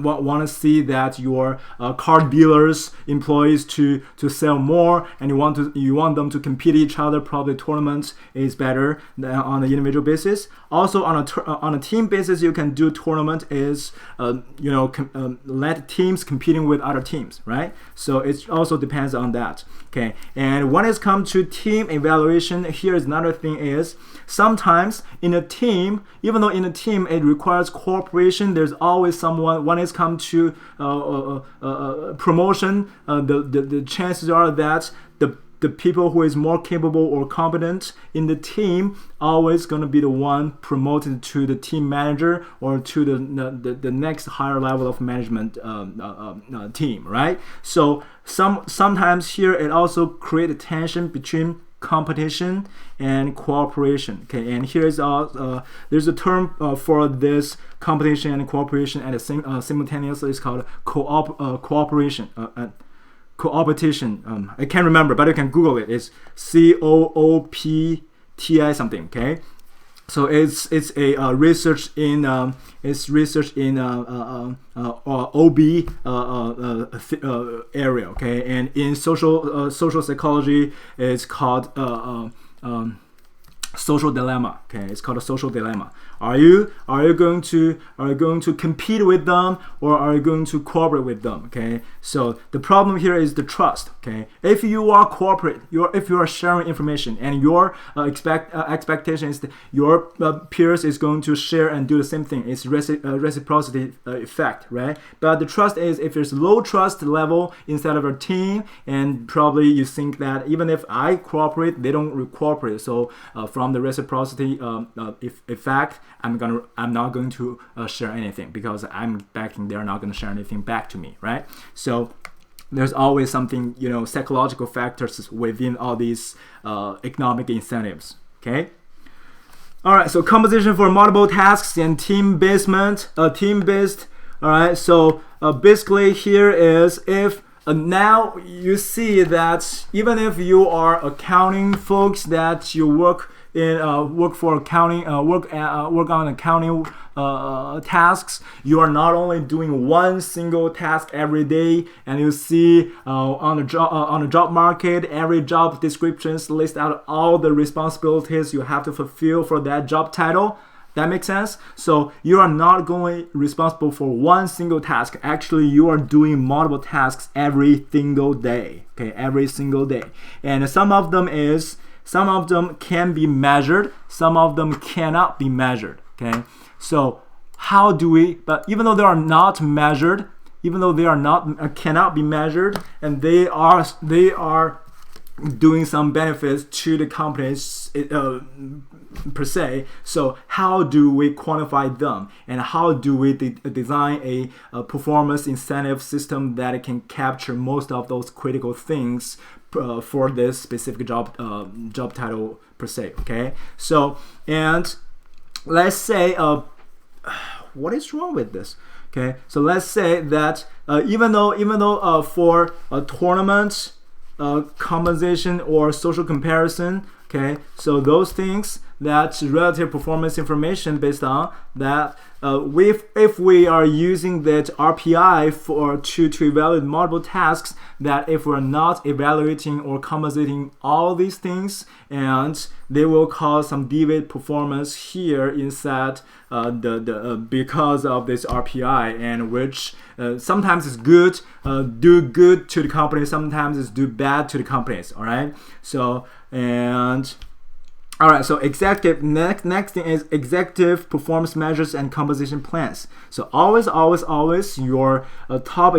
want to see that your car dealers employees to sell more, and you want them to compete each other, probably tournaments is better than on an individual basis. Also on a team basis, cases you can do tournament is let teams competing with other teams, right? So it also depends on that. Okay, and when it's come to team evaluation, here's another thing is sometimes in a team, even though in a team it requires cooperation, there's always someone. When it's come to promotion, the chances are that the people who is more capable or competent in the team always going to be the one promoted to the team manager or to the next higher level of management team, right? So sometimes here it also creates a tension between competition and cooperation. Okay, and here's there's a term for this competition and cooperation at the simultaneously. It's called cooperation. Coopetition. I can't remember, but you can Google it. It's COOPTI something. Okay, so it's a research in OB area. Okay, and in social psychology, it's called social dilemma. Okay, it's called a social dilemma. Are you going to compete with them, or are you going to cooperate with them? Okay, so the problem here is the trust. Okay, if you are if you are sharing information and your expectation is that your peers is going to share and do the same thing, it's reciprocity effect, right? But the trust is if there's low trust level inside of a team, and probably you think that even if I cooperate, they don't cooperate. So from the reciprocity effect, I'm not going to share anything because I'm backing. They're not going to share anything back to me, right? So there's always something, psychological factors within all these economic incentives. Okay. All right. So composition for multiple tasks and team-based. All right. So basically here is if. Now you see that even if you are accounting folks that you work for accounting, work on accounting tasks, you are not only doing one single task every day, and you see on the job market, every job descriptions list out all the responsibilities you have to fulfill for that job title. That makes sense? So you are not going responsible for one single task. Actually, you are doing multiple tasks every single day. Okay, every single day. And some of them can be measured, some of them cannot be measured. Okay, so how do we? But even though they are not measured, cannot be measured, and they are doing some benefits to the companies per se. So how do we quantify them, and how do we design a performance incentive system that can capture most of those critical things for this specific job title per se? Okay, so and let's say what is wrong with this? Okay, so let's say that even though for a tournament, compensation or social comparison, okay, so those things, that's relative performance information based on that. If we are using that RPI to evaluate multiple tasks, that if we're not evaluating or compensating all these things, and they will cause some deviate performance here inside because of this RPI, and which sometimes is good, do good to the company, sometimes is do bad to the companies. All right, so and. All right, so next thing is executive performance measures and compensation plans. So always your top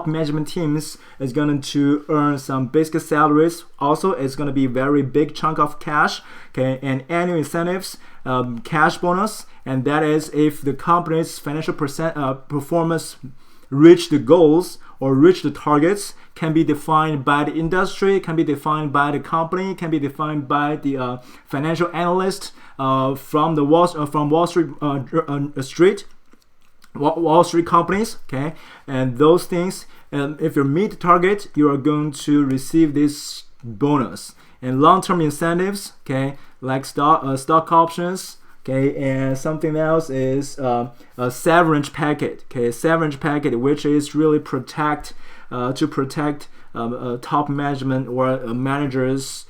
management teams is going to earn some basic salaries. Also, it's going to be very big chunk of cash, okay, and annual incentives, cash bonus, and that is if the company's financial performance reach the goals or reach the targets, can be defined by the industry, can be defined by the company, can be defined by the financial analyst from Wall Street companies. Okay, and those things. And if you meet the target, you are going to receive this bonus. And long-term incentives, okay, like stock options. Okay, and something else is a severance packet. Okay, severance packet, which is really to protect top management or managers'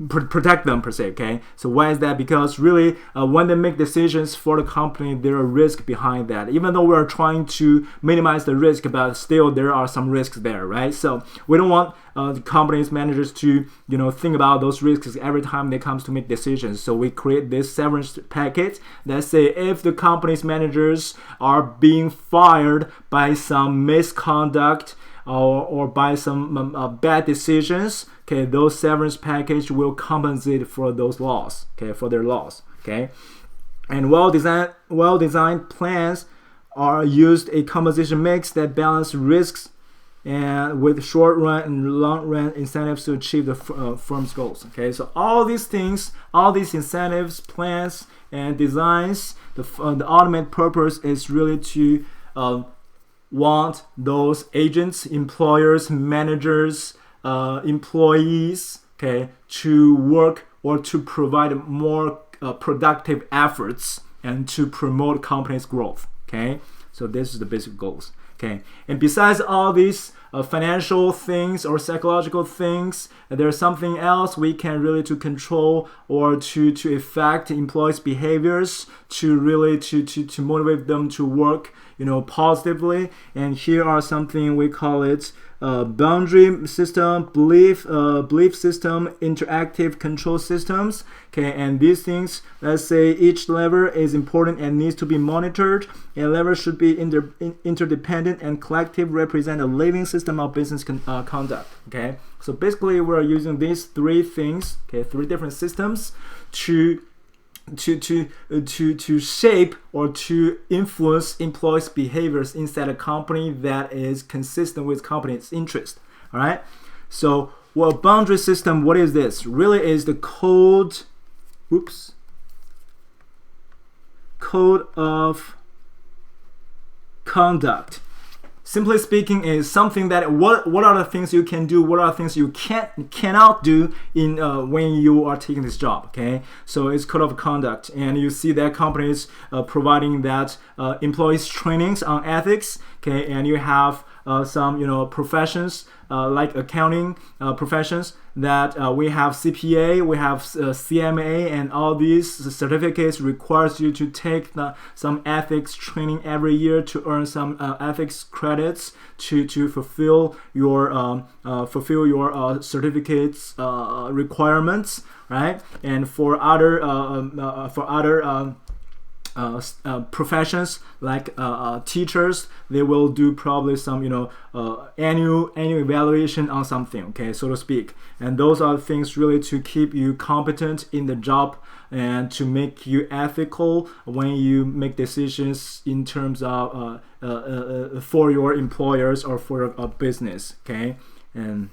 protect them per se. Okay, so why is that? Because really when they make decisions for the company, there are risks behind that. Even though we're trying to minimize the risk, but still there are some risks there, right? So we don't want the company's managers to think about those risks every time they comes to make decisions. So we create this severance package that say if the company's managers are being fired by some misconduct or by some bad decisions, okay, those severance package will compensate for those loss, okay, for their loss, okay. And well-designed plans are used a compensation mix that balance risks and with short-run and long-run incentives to achieve the firm's goals. Okay, so all these things, all these incentives, plans, and designs, the ultimate purpose is really to want those agents, employers, managers, employees, okay, to work or to provide more productive efforts and to promote company's growth. Okay, so this is the basic goals. Okay, and besides all these financial things or psychological things, there's something else we can really to control or to affect employees' behaviors, to really to motivate them to work positively. And here are something we call it boundary system, belief system, interactive control systems. Okay, and these things, let's say each lever is important and needs to be monitored. A lever should be interdependent and collective, represent a living system of business conduct. Okay, so basically we're using these three things, okay, three different systems to shape or to influence employees' behaviors inside a company that is consistent with company's interest. All right. So, well, boundary system. What is this? Really, is the code of conduct. Simply speaking, is something that what are the things you can do, what are the things you cannot do in when you are taking this job. Okay, so it's code of conduct, and you see that companies providing that employees trainings on ethics. Okay, and you have some professions like accounting professions that we have CPA, we have CMA, and all these certificates requires you to take some ethics training every year to earn some ethics credits to fulfill your certificates requirements, right? And for other professions like teachers, they will do probably some annual evaluation on something, okay, so to speak. And those are things really to keep you competent in the job and to make you ethical when you make decisions in terms of for your employers or for a business. Okay, and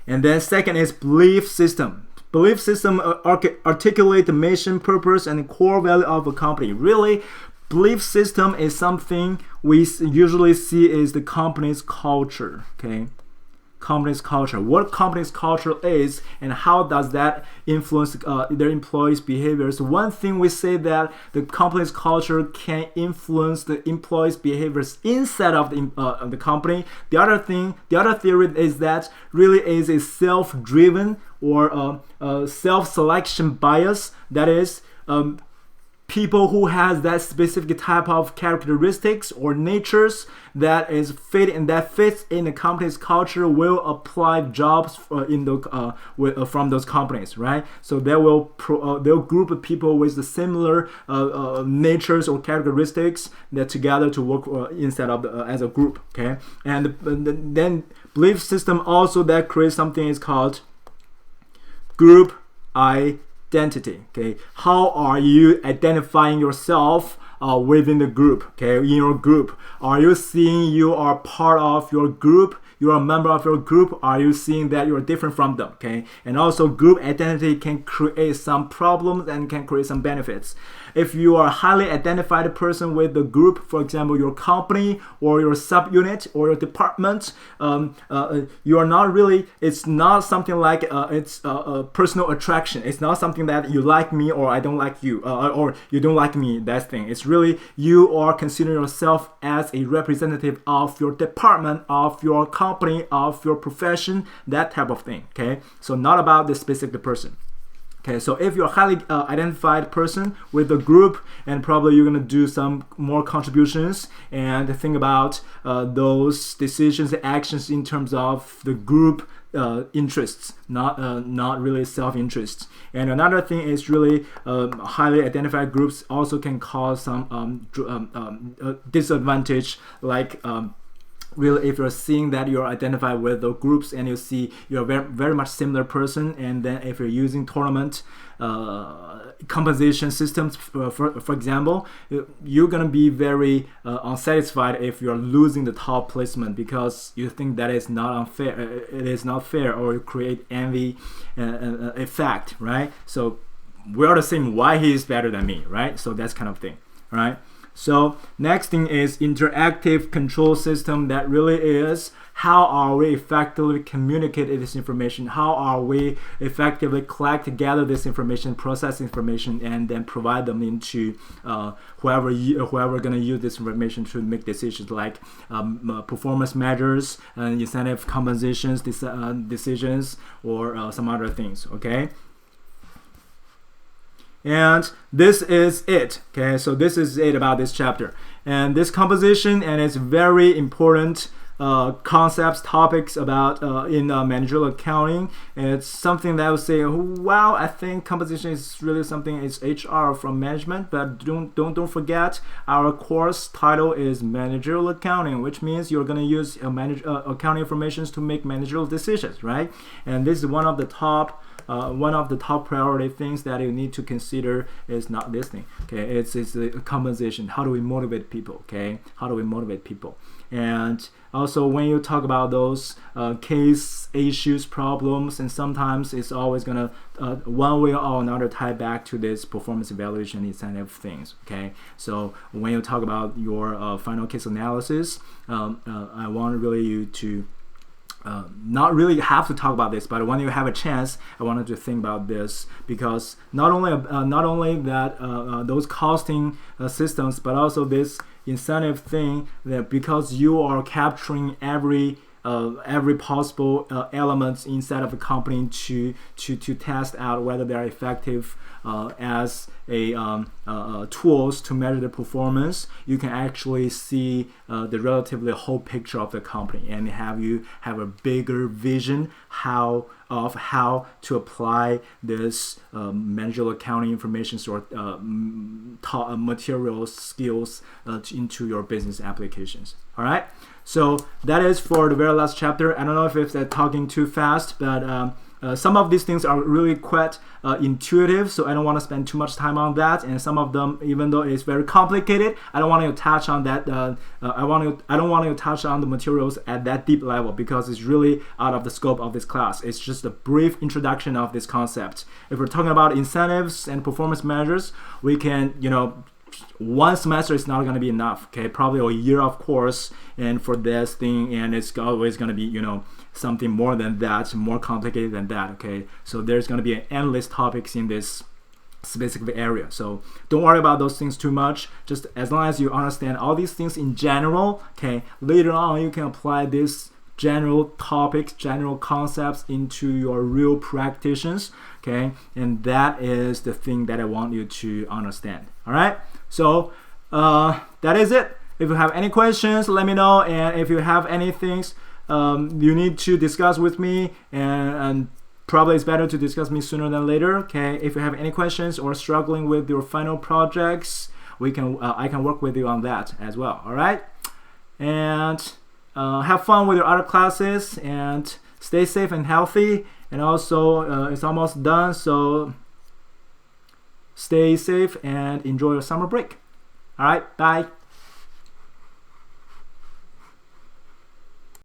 then second is belief system. Belief system articulate the mission, purpose, and core value of a company. Really, belief system is something we usually see is the company's culture. Okay, company's culture. What company's culture is and how does that influence their employees' behaviors. One thing we say that the company's culture can influence the employees' behaviors inside of the company. The other theory is that really is a self-driven or self-selection bias. That is, people who has that specific type of characteristics or natures that fits in the company's culture will apply jobs from those companies, right? So they'll group of people with the similar natures or characteristics that together to work inside of as a group. Okay, and then belief system also that creates something is called group identity. Okay, how are you identifying yourself within the group? Okay, in your group, are you seeing you are part of your group? You are a member of your group. Are you seeing that you are different from them? Okay, and also group identity can create some problems and can create some benefits. if you are a highly identified person with the group, for example, your company or your subunit or your department, you are not really, it's not something like it's a personal attraction. It's not something that you like me or I don't like you, or you don't like me, that thing. It's really you are considering yourself as a representative of your department, of your company, of your profession, that type of thing, okay? So not about the specific person. Okay, so if you're a highly identified person with the group, and probably you're gonna do some more contributions and think about those decisions and actions in terms of the group interests, not really self-interest. And another thing is really highly identified groups also can cause some disadvantage, like really, if you're seeing that you're identified with the groups and you see you're very much similar person, and then if you're using tournament compensation systems, for example, you're gonna be very unsatisfied if you're losing the top placement because you think that is not unfair. It is not fair, or you create envy effect, right? So we are the same. Why he is better than me, right? So that's kind of thing, right? So next thing is interactive control system. That really is how are we effectively communicate this information? How are we effectively gather this information, process information, and then provide them into whoever gonna use this information to make decisions like performance measures and incentive compensations decisions, or some other things. Okay. And this is it. Okay, so this is it about this chapter. And this composition and its very important concepts, topics about in managerial accounting. It's something that I would say, wow, I think composition is really something. It's HR from management, but don't forget our course title is managerial accounting, which means you're gonna use accounting information to make managerial decisions, right? And this is one of the top priority things that you need to consider is not this thing. Okay, it's a compensation. How do we motivate people? Okay, how do we motivate people? And also when you talk about those case issues, problems, and sometimes it's always gonna one way or another tie back to this performance evaluation incentive things. Okay, so when you talk about your final case analysis, I want really you to not really have to talk about this, but when you have a chance, I wanted to think about this, because not only that those costing systems, but also this incentive thing, that because you are capturing every possible elements inside of a company to test out whether they are effective as a tools to measure the performance, you can actually see the relatively whole picture of the company, and you have a bigger vision how to apply this managerial accounting information or material skills into your business applications. All right. So that is for the very last chapter. I don't know if it's talking too fast, but some of these things are really quite intuitive, so I don't want to spend too much time on that. And some of them, even though it's very complicated, I don't want to touch on that. I don't want to touch on the materials at that deep level, because it's really out of the scope of this class. It's just a brief introduction of this concept. If we're talking about incentives and performance measures, we can, one semester is not going to be enough. Okay, probably a year of course, and for this thing, and it's always going to be something more than that, more complicated than that. Okay, so there's going to be endless topics in this specific area, so don't worry about those things too much. Just as long as you understand all these things in general, okay, later on you can apply this general topics, general concepts into your real practitioners. Okay, and that is the thing that I want you to understand. All right, so that is it. If you have any questions, let me know, and if you have any things you need to discuss with me, and probably it's better to discuss me sooner than later. Okay, if you have any questions or struggling with your final projects, I can work with you on that as well. All right, and have fun with your other classes, and stay safe and healthy. And also it's almost done, so stay safe and enjoy your summer break. All right, bye.